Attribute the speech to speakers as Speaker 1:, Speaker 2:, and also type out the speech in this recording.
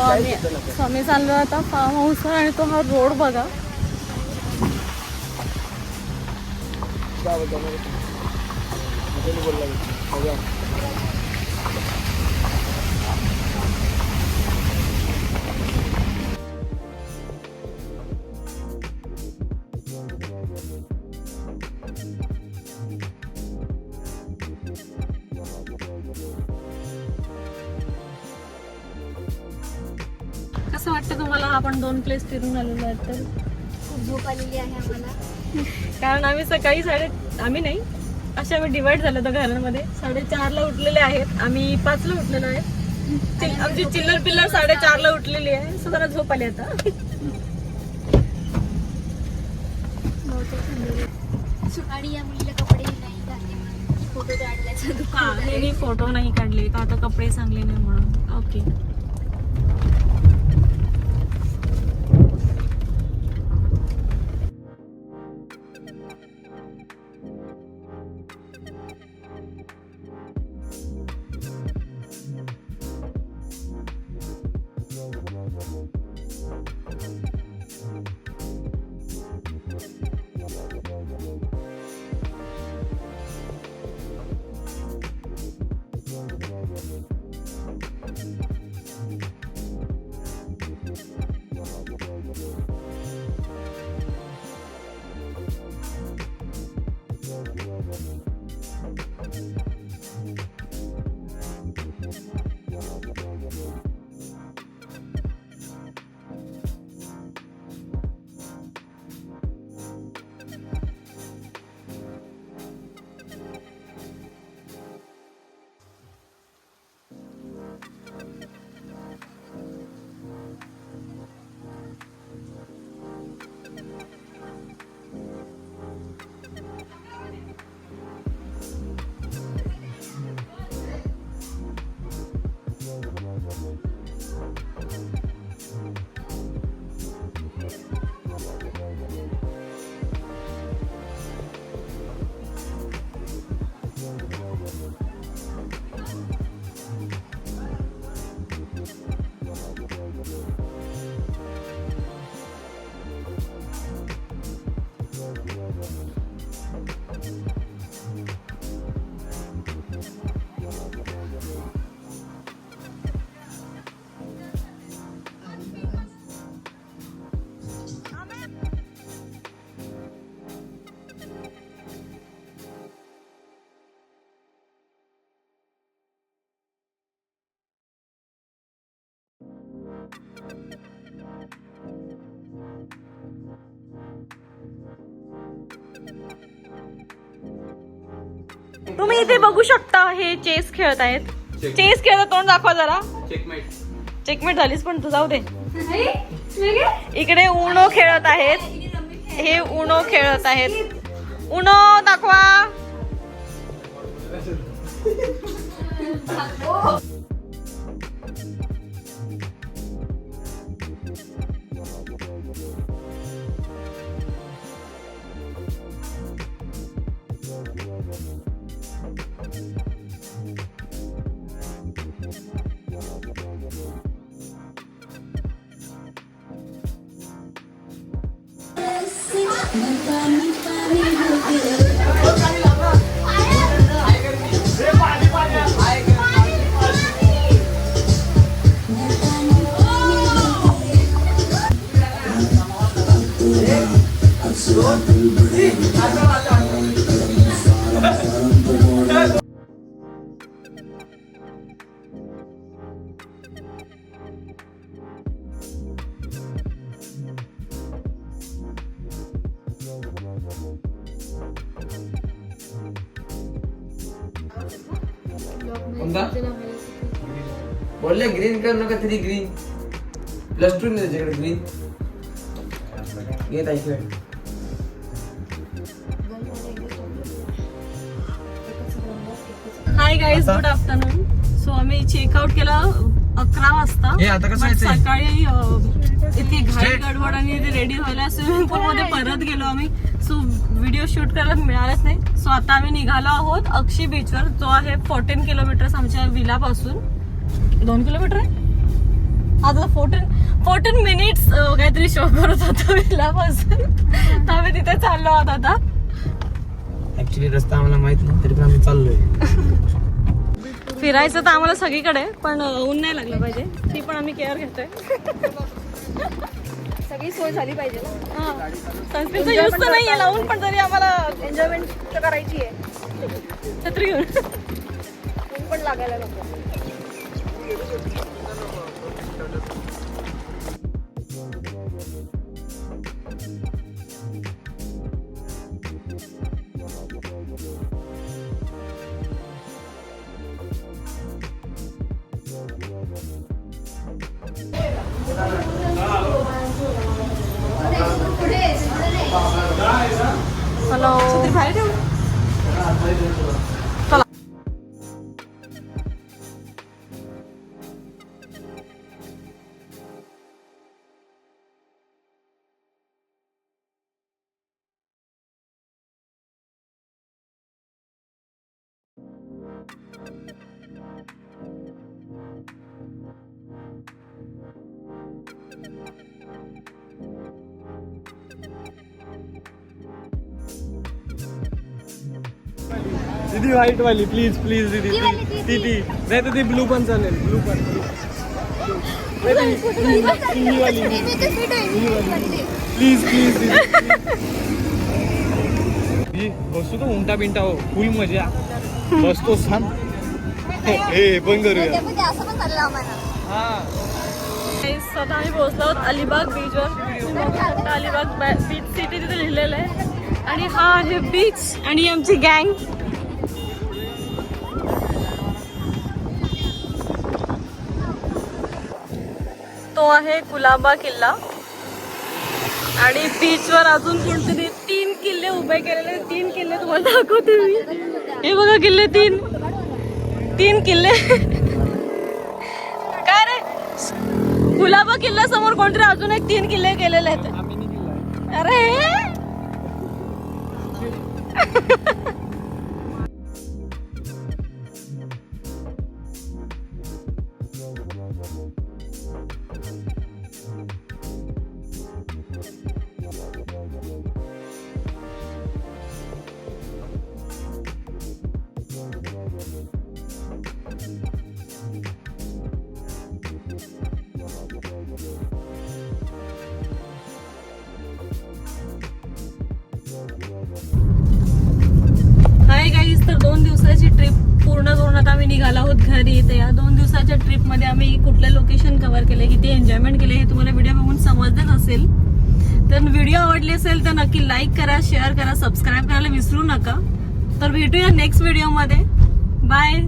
Speaker 1: आम्ही चाललो आता फार्म हाऊस आणि तो हा रोड बघा. कसं वाटतं तुम्हाला? आपण 2 प्लेस फिरून आलेलो आहेत तर
Speaker 2: खूप झोप आलेली आहे आम्हाला.
Speaker 1: कारण आम्ही सकाळी आम्ही नाही अशा आम्ही डिवाइड झालो होतो घरांमध्ये. 4:30ला उठलेले आहेत, आम्ही 5ला उठलेलो आहे. आमची चिल्लर पिल्लर 4:30ला उठलेली आहे. सो जरा झोप आली आता.
Speaker 2: सकाळी या मुलीला कपडे नाही घातले, फोटो काढल्याचा दुःख.
Speaker 1: मी फोटो नाही काढले का आता कपडे चांगले नाही म्हणून. ओके. तुम्ही इथे बघू शकता हे चेस खेळत आहेत. चेस खेळत, तोंड दाखवा जरा. चेकमेट झालीस पण तू जाऊ दे. इकडे उनो खेळत आहेत. हे उनो खेळत आहेत. उनो दाखवा.
Speaker 3: बोलले ग्रीन कर नका 3 ग्रीन +2 नाही त्याच्याकडे ग्रीन येत आहे.
Speaker 1: Hi guys, good afternoon. So आम्ही चेकआउट केलं 11 वाजता. सकाळी इतकी घाई गडबड आणि रेडी व्हायला स्विमिंग पूल मध्ये परत गेलो आम्ही. सो व्हिडिओ शूट करायला मिळालंच नाही. सो आता आम्ही निघालो आहोत अक्षी बीचवर, जो आहे 14 किलोमीटर आमच्या विलापासून. 2 किलोमीटर आहे. आता 14 मिनिट्स काहीतरी शो करत होतो विलापासून. तर आम्ही तिथे चाललो आहोत आता.
Speaker 3: ऍक्च्युली रस्ता आम्हाला माहित नाही तरी पण आम्ही चाललोय.
Speaker 1: फिरायचं तर आम्हाला सगळीकडे, पण ऊन नाही लागलं पाहिजे ती पण आम्ही केअर घेतोय.
Speaker 2: सगळी सोय झाली पाहिजे ना.
Speaker 1: सनस्क्रीनचा यूज तर नाहीये लावून, पण तरी आम्हाला
Speaker 2: एन्जॉयमेंट तर करायची आहे.
Speaker 1: छत्री घेऊन
Speaker 2: ऊन पण लागायला नको.
Speaker 1: हॅलो चला.
Speaker 4: दीदी व्हाईट वाली प्लीज प्लीज दीदी
Speaker 2: ती वाली, ती, ती.
Speaker 4: ती नाही तर ती ब्लू पण चालेल. ब्लू पण ही वाली प्लीज प्लीज दीदी. ही बसू तो उंटा बिंटा हो फुल मजा बसतो सांग. हे पण करूया.
Speaker 2: असं पण चाललं आम्हाला.
Speaker 4: हा
Speaker 1: स्वतः आम्ही पोहोचलो आहोत अलिबाग बीचवर. अलिबाग बीच सिटी तिथे लिहिलेलं आहे. आणि हा आहे बीच आणि आमची गँग. तो आहे कुलाबा किल्ला. आणि बीचवर अजून कोणतरी 3 किल्ले उभे केलेले. 3 किल्ले तुम्हाला दाखवते मी. हे बघा किल्ले 3 किल्ले. काय रे कुलाबा किल्ला समोर कोणतरी अजून एक 3 किल्ले केलेले आहेत. अरे हाय गाईज, तर 2 दिवसाची ट्रिप पूर्ण करून आता आम्ही निघालो आहोत घरी. तर या 2 दिवसाच्या ट्रिपमध्ये आम्ही कुठले लोकेशन कव्हर केले, किती एन्जॉयमेंट केले हे तुम्हाला व्हिडिओ बघून समजतच असेल. तर व्हिडिओ आवडली असेल तर नक्की लाईक करा, शेअर करा, सबस्क्राईब करायला विसरू नका. तर भेटूया नेक्स्ट व्हिडिओमध्ये. बाय.